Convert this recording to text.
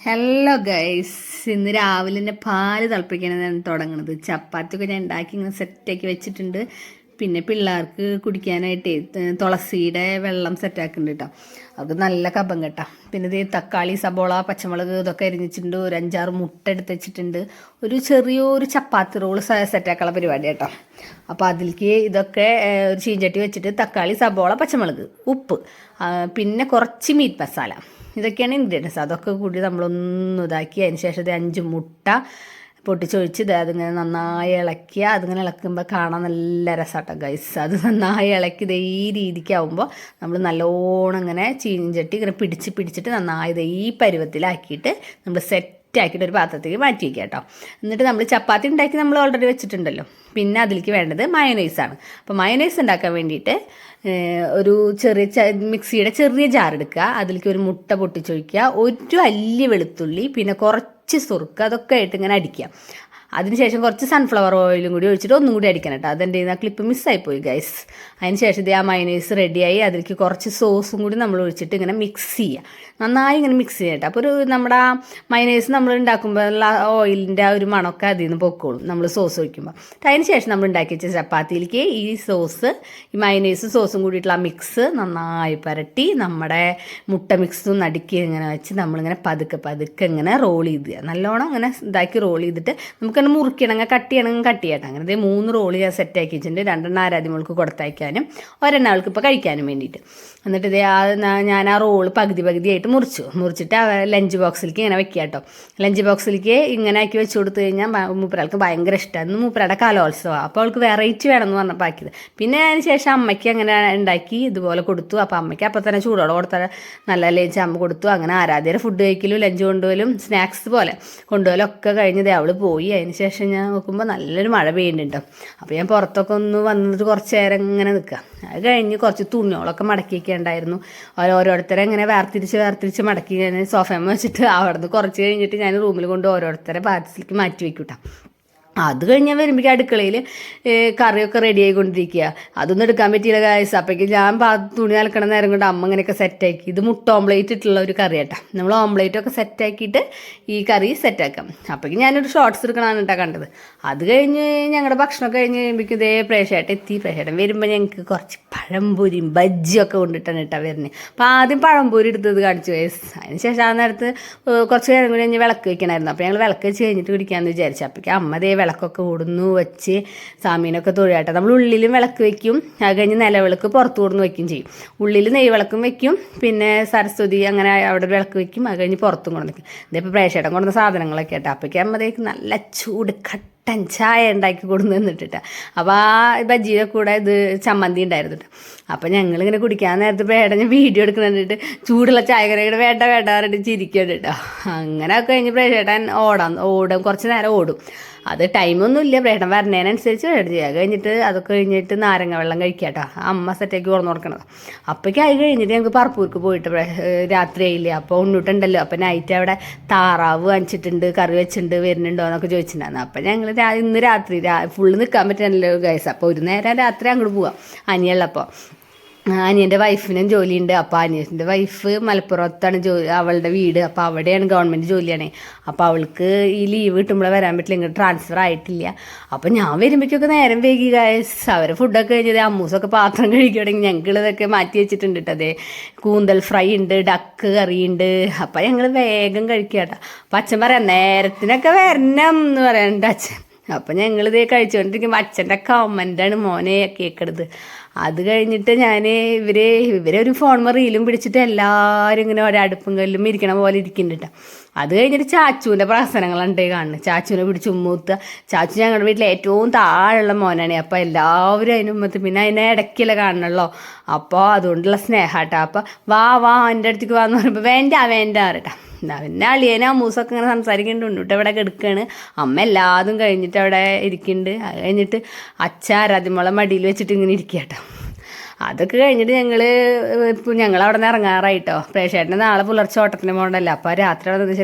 Hello guys, ഇന്ന് രാവിലെ തന്നെ പാല് തിളപ്പിക്കാനാണ് തുടങ്ങുന്നത്. ചപ്പാത്തിയൊക്കെ ഞാൻ ഉണ്ടാക്കി ഇങ്ങനെ സെറ്റാക്കി വെച്ചിട്ടുണ്ട്. പിന്നെ പിള്ളേർക്ക് കുടിക്കാനായിട്ട് തുളസിയുടെ വെള്ളം സെറ്റാക്കുന്നുണ്ട് കേട്ടോ. അത് നല്ല കഫം കേട്ടോ. പിന്നെ ഇത് തക്കാളി, സബോള, പച്ചമുളക് ഇതൊക്കെ അരിഞ്ഞിട്ടുണ്ട്. ഒരു 5-6 മുട്ട എടുത്ത് വെച്ചിട്ടുണ്ട്. ഒരു ചെറിയൊരു ചപ്പാത്തി റോള് സെറ്റാക്കാനുള്ള പരിപാടി കേട്ടോ. അപ്പോൾ അതിലേക്ക് ഇതൊക്കെ ഒരു ചീഞ്ചട്ടി വെച്ചിട്ട് തക്കാളി, സബോള, പച്ചമുളക്, ഉപ്പ്, പിന്നെ കുറച്ച് മീറ്റ് മസാല, ഇതൊക്കെയാണ് ഇൻഗ്രീഡിയൻസ്. അതൊക്കെ കൂടി നമ്മളൊന്ന് ഇതാക്കി അതിന് ശേഷം 5 മുട്ട പൊട്ടിച്ചൊഴിച്ച് അതിങ്ങനെ നന്നായി ഇളക്കുക. അതിങ്ങനെ ഇളക്കുമ്പോൾ കാണാൻ നല്ല രസമാട്ടോ ഗൈസ്. അത് നന്നായി ഇളക്കി ഈ രീതിക്കാവുമ്പോൾ നമ്മൾ നല്ലോണം ഇങ്ങനെ ചീഞ്ചട്ടി ഇങ്ങനെ പിടിച്ചിട്ട് നന്നായി ഈ പരുവത്തിലാക്കിയിട്ട് നമ്മൾ സെറ്റാക്കിയിട്ട് ഒരു പാത്രത്തേക്ക് മാറ്റി വയ്ക്കുക കേട്ടോ. എന്നിട്ട് നമ്മൾ ചപ്പാത്തി ഉണ്ടാക്കി നമ്മൾ ഓൾറെഡി വെച്ചിട്ടുണ്ടല്ലോ. പിന്നെ അതിലേക്ക് വേണ്ടത് മയോനൈസാണ്. അപ്പോൾ മയോനൈസ് ഉണ്ടാക്കാൻ വേണ്ടിയിട്ട് ഒരു മിക്സിയുടെ ചെറിയ ജാർ എടുക്കുക. അതിലേക്ക് ഒരു മുട്ട പൊട്ടിച്ചൊഴിക്കുക, ഒരു അല്ലി വെളുത്തുള്ളി, പിന്നെ കുറച്ച് സുറുക്ക, അതൊക്കെ ആയിട്ട് ഇങ്ങനെ അടിക്കുക. അതിനുശേഷം കുറച്ച് സൺഫ്ലവർ ഓയിലും കൂടി ഒഴിച്ചിട്ട് ഒന്നും കൂടി അടിക്കണം കേട്ടോ. അതെൻ്റെ ആ ക്ലിപ്പ് മിസ്സായിപ്പോയി ഗൈസ്. അതിന് ശേഷം ഇത് ആ മയോനൈസ് റെഡിയായി. അതിലേക്ക് കുറച്ച് സോസും കൂടി നമ്മൾ ഒഴിച്ചിട്ട് ഇങ്ങനെ മിക്സ് ചെയ്യുക. നന്നായി ഇങ്ങനെ മിക്സ് ചെയ്യുക കേട്ടോ. അപ്പോൾ നമ്മുടെ ആ മയോനൈസ് നമ്മൾ ഉണ്ടാക്കുമ്പോൾ ഓയിലിൻ്റെ ആ ഒരു മണമൊക്കെ അതിൽ നിന്ന് പൊക്കോളും നമ്മൾ സോസ് ഒഴിക്കുമ്പോൾ. അതിന് ശേഷം നമ്മൾ ഉണ്ടാക്കി വെച്ച ചപ്പാത്തിയിലേക്ക് ഈ സോസ്, ഈ മയോനൈസ് സോസും കൂടിയിട്ടുള്ള ആ മിക്സ് നന്നായി പരട്ടി നമ്മുടെ മുട്ട മിക്സും നടുക്കി ഇങ്ങനെ വെച്ച് നമ്മളിങ്ങനെ പതുക്കെ ഇങ്ങനെ റോൾ ചെയ്ത് നല്ലോണം ഇങ്ങനെ ഇതാക്കി റോൾ ചെയ്തിട്ട് നമുക്ക് മുറിക്കണമെങ്കിൽ കട്ട് ചെയ്യണമെങ്കിൽ കട്ട് ചെയ്യട്ടെ. അങ്ങനെ 3 റോള് ഞാൻ സെറ്റാക്കി വെച്ചിട്ടുണ്ട്. 2 ആരാധ്യമൾക്ക് കൊടുത്തയക്കാനും 1 അവൾക്ക് ഇപ്പോൾ കഴിക്കാനും വേണ്ടിയിട്ട്. എന്നിട്ട് ഞാൻ ആ റോള് പകുതിയായിട്ട് മുറിച്ചിട്ട് ലഞ്ച് ബോക്സിലേക്ക് ഇങ്ങനെ വെക്കുക കേട്ടോ. ലഞ്ച് ബോക്സിലേക്ക് ഇങ്ങനെ ആക്കി വെച്ച് കൊടുത്തു കഴിഞ്ഞാൽ മൂപ്പരാൾക്ക് ഭയങ്കര ഇഷ്ടമാണ്. മൂപ്പരയുടെ കലോത്സവമാണ്. അപ്പോൾ അവൾക്ക് വെറൈറ്റി വേണമെന്ന് പറഞ്ഞപ്പോൾ ആക്കിയത്. പിന്നെ അതിന് ശേഷം അമ്മയ്ക്ക് അങ്ങനെ ഉണ്ടാക്കി ഇതുപോലെ കൊടുത്തു. അപ്പോൾ അമ്മയ്ക്ക് അപ്പം തന്നെ ചൂടോടെ കൊടുത്താൽ നല്ല ലഞ്ച് അമ്മ കൊടുത്തു. അങ്ങനെ ആരാധ്യയുടെ ഫുഡ് കഴിക്കലും ലഞ്ച് കൊണ്ടുപോലും സ്നാക്സ് പോലെ കൊണ്ടുപോലും ഒക്കെ കഴിഞ്ഞത് അവൾ പോയി. അതിന് ശേഷം ഞാൻ നോക്കുമ്പോൾ നല്ലൊരു മഴ പെയ്യുന്നുണ്ട്. അപ്പോൾ ഞാൻ പുറത്തൊക്കെ ഒന്ന് വന്നിട്ട് കുറച്ച് നേരം ഇങ്ങനെ നിൽക്കുക. അത് കഴിഞ്ഞ് കുറച്ച് തുണികളൊക്കെ മടക്കിയൊക്കെ ഉണ്ടായിരുന്നു. ഓരോരുത്തരെ ഇങ്ങനെ വേർതിരിച്ച് മടക്കി ഞാൻ സോഫയമ്മ വെച്ചിട്ട് അവിടെ നിന്ന് കുറച്ച് കഴിഞ്ഞിട്ട് ഞാൻ റൂമിൽ കൊണ്ട് ഓരോരുത്തരെ പാത്രത്തിലേക്ക് മാറ്റി വയ്ക്കൂട്ടാ. അത് കഴിഞ്ഞാൽ വരുമ്പോഴേക്കും അടുക്കളയിൽ കറിയൊക്കെ റെഡി ആയിക്കൊണ്ടിരിക്കുക. അതൊന്നും എടുക്കാൻ പറ്റിയില്ല ഗൈസ്. അപ്പോഴേക്കും ഞാൻ തുണി അലക്കണ നേരം കൊണ്ട് അമ്മ ഇങ്ങനെയൊക്കെ സെറ്റാക്കി. ഇത് മുട്ട ഓംപ്ലേറ്റ് ഇട്ടുള്ള ഒരു കറി കേട്ടോ. നമ്മൾ ഓംപ്ലേറ്റൊക്കെ സെറ്റാക്കിയിട്ട് ഈ കറി സെറ്റാക്കാം. അപ്പോഴേക്കും ഞാനൊരു ഷോർട്ട്സ് എടുക്കണമെന്ന് കേട്ടോ കണ്ടത്. അത് കഴിഞ്ഞ് ഞങ്ങളുടെ ഭക്ഷണമൊക്കെ കഴിഞ്ഞ് കഴിയുമ്പോഴേക്കും ഇതേ പ്രേക്ഷേട്ടൻ എത്തി. പ്രേക്ഷേട്ടൻ വരുമ്പോൾ ഞങ്ങൾക്ക് കുറച്ച് പഴംപൊരിയും ബജ്ജിയൊക്കെ കൊണ്ടിട്ടാണ് കേട്ടോ വരുന്നത്. അപ്പോൾ ആദ്യം പഴംപൊരി എടുത്തത് കാണിച്ചു ഗൈസ്. അതിന് ശേഷം ആ നേരത്ത് കുറച്ച് നേരം കൂടി കഴിഞ്ഞ് വിളക്ക് വയ്ക്കണമായിരുന്നു. അപ്പോൾ ഞങ്ങൾ വിളക്ക് വെച്ച് കഴിഞ്ഞിട്ട് കുടിക്കാമെന്ന് വിചാരിച്ചു. അപ്പോഴേക്കും അമ്മ വിളക്കൊക്കെ ഓടുന്നു വെച്ച് സാമീനൊക്കെ തൊഴിലാട്ടെ. നമ്മൾ ഉള്ളിലും വിളക്ക് വെക്കും. അത് കഴിഞ്ഞ് നിലവിളക്ക് പുറത്ത് കൊടുന്ന് വെക്കും ചെയ്യും. ഉള്ളിൽ നെയ്വിളക്കും വെക്കും. പിന്നെ സരസ്വതി അങ്ങനെ അവിടെ വിളക്ക് വെക്കും. അത് കഴിഞ്ഞ് പുറത്തും കൊണ്ടു വെക്കും. ഇതിപ്പോൾ പ്രേക്ഷേട്ടൻ കൊണ്ടുവന്ന സാധനങ്ങളൊക്കെ ആയിട്ട്. അപ്പോഴേക്കും അമ്മതേക്ക് നല്ല ചൂട് കട്ടൻ ചായ ഉണ്ടാക്കി കൊടുന്ന് നിന്നിട്ടാ. അപ്പോൾ ആ ബജ്ജിയുടെ കൂടെ ഇത് ചമ്മന്തി ഉണ്ടായിരുന്നു കേട്ടോ. അപ്പോൾ ഞങ്ങളിങ്ങനെ കുടിക്കാൻ നേരത്തെ പേട ഞാൻ വീഡിയോ എടുക്കുന്നുണ്ടിട്ട് ചൂടുള്ള ചായ കറിയുടെ വേണ്ട പറഞ്ഞിട്ട് ചിരിക്കുന്നുണ്ട് കേട്ടോ. അങ്ങനെ ഒക്കെ കഴിഞ്ഞ് പ്രേക്ഷേട്ടൻ ഓടും കുറച്ച് നേരം ഓടും. അത് ടൈമൊന്നുമില്ല. പ്രേട്ടൻ വരണേനനുസരിച്ച് വേണ്ട ചെയ്യുക. കഴിഞ്ഞിട്ട് അതൊക്കെ കഴിഞ്ഞിട്ട് നാരങ്ങ വെള്ളം കഴിക്കുക കേട്ടോ. അമ്മ സെറ്റേക്ക് തുറന്നു കൊടുക്കണത്. അപ്പോഴേക്കും അത് കഴിഞ്ഞിട്ട് ഞങ്ങൾക്ക് പറപ്പൂർക്ക് പോയിട്ട് രാത്രിയായില്ല. അപ്പോൾ ഉണ്ണിട്ടുണ്ടല്ലോ. അപ്പോൾ നൈറ്റ് അവിടെ താറാവ് വാങ്ങിച്ചിട്ടുണ്ട്, കറി വെച്ചിട്ടുണ്ട്, വരുന്നുണ്ടോ എന്നൊക്കെ ചോദിച്ചിട്ടുണ്ടായിരുന്നു. അപ്പോൾ ഞങ്ങൾ ഇന്ന് രാത്രി ഫുള്ള് നിൽക്കാൻ പറ്റുന്നല്ലോ ഗൈസ്. അപ്പോൾ ഒരു നേരം രാത്രി അങ്ങോട്ട് പോവാം അനിയുള്ളപ്പോൾ. അനിയൻ്റെ വൈഫിനും ജോലിയുണ്ട്. അപ്പോൾ അനിയൻ്റെ വൈഫ് മലപ്പുറത്താണ് അവളുടെ വീട്. അപ്പോൾ അവിടെയാണ് ഗവൺമെൻറ് ജോലിയാണ്. അപ്പോൾ അവൾക്ക് ഈ ലീവ് കിട്ടുമ്പോഴേ വരാൻ പറ്റില്ല. ഇങ്ങോട്ട് ട്രാൻസ്ഫർ ആയിട്ടില്ല. അപ്പോൾ ഞാൻ വരുമ്പോഴേക്കൊക്കെ നേരം വൈകി ഗൈസ്. അവരെ ഫുഡൊക്കെ കഴിഞ്ഞത് അമ്മൂസൊക്കെ പാത്രം കഴിക്കുകയാണെങ്കിൽ ഞങ്ങളിതൊക്കെ മാറ്റി വെച്ചിട്ടുണ്ട് കേട്ടോ. അതേ കൂന്തൽ ഫ്രൈ ഉണ്ട്, ഡക്ക് കറി ഉണ്ട്. അപ്പം ഞങ്ങൾ വേഗം കഴിക്കുക കേട്ടോ. അപ്പം അച്ഛൻ പറയാം നേരത്തിനൊക്കെ വരണം എന്ന് പറയാനുണ്ട് അച്ഛൻ. അപ്പം ഞങ്ങളിത് കഴിച്ചുകൊണ്ടിരിക്കുമ്പോൾ അച്ഛൻ്റെ കമൻ്റാണ് മോനെ കേൾക്കണത്. അത് കഴിഞ്ഞിട്ട് ഇവരെ ഒരു ഫോൺ റീലും പിടിച്ചിട്ട് എല്ലാവരും ഇങ്ങനെ ഒരടുപ്പും കല്ലും ഇരിക്കണ പോലെ ഇരിക്കുന്നുണ്ട് കേട്ടോ. അത് കഴിഞ്ഞിട്ട് ചാച്ചുവിൻ്റെ പ്രസനങ്ങളുണ്ടേ കാണുന്നത്. ചാച്ചുവിനെ പിടിച്ച് ഉമ്മൂത്ത. ചാച്ചു ഞങ്ങളുടെ വീട്ടിൽ ഏറ്റവും താഴെയുള്ള മോനാണ്. അപ്പോൾ എല്ലാവരും അതിന് ഉമ്മത്ത്. പിന്നെ അതിനെ ഇടയ്ക്കല്ലേ കാണണല്ലോ. അപ്പോൾ അതുകൊണ്ടുള്ള സ്നേഹം കേട്ടോ. അപ്പോൾ വാ എൻ്റെ അടുത്തേക്ക് വാന്ന് പറയുമ്പോൾ വേണ്ട കേട്ടോ. പിന്നെ അളിയനെ അമ്മൂസൊക്കെ ഇങ്ങനെ സംസാരിക്കുന്നുണ്ട് കേട്ടോ. ഇവിടെ കിടക്കുകയാണ്. അമ്മ എല്ലാതും കഴിഞ്ഞിട്ട് അവിടെ ഇരിക്കുന്നുണ്ട്. അത് കഴിഞ്ഞിട്ട് ആരാധ്യമോളെ മടിയിൽ വെച്ചിട്ട് ഇങ്ങനെ ഇരിക്കുക കേട്ടോ. അതൊക്കെ കഴിഞ്ഞിട്ട് ഞങ്ങൾ അവിടെ നിന്ന് ഇറങ്ങാറായിട്ടോ. പ്രേക്ഷേട്ടന് നാളെ പുലർച്ചെ ഓട്ടത്തിന് പോകണ്ടല്ലോ. അപ്പോൾ രാത്രി അവിടെ നിന്ന്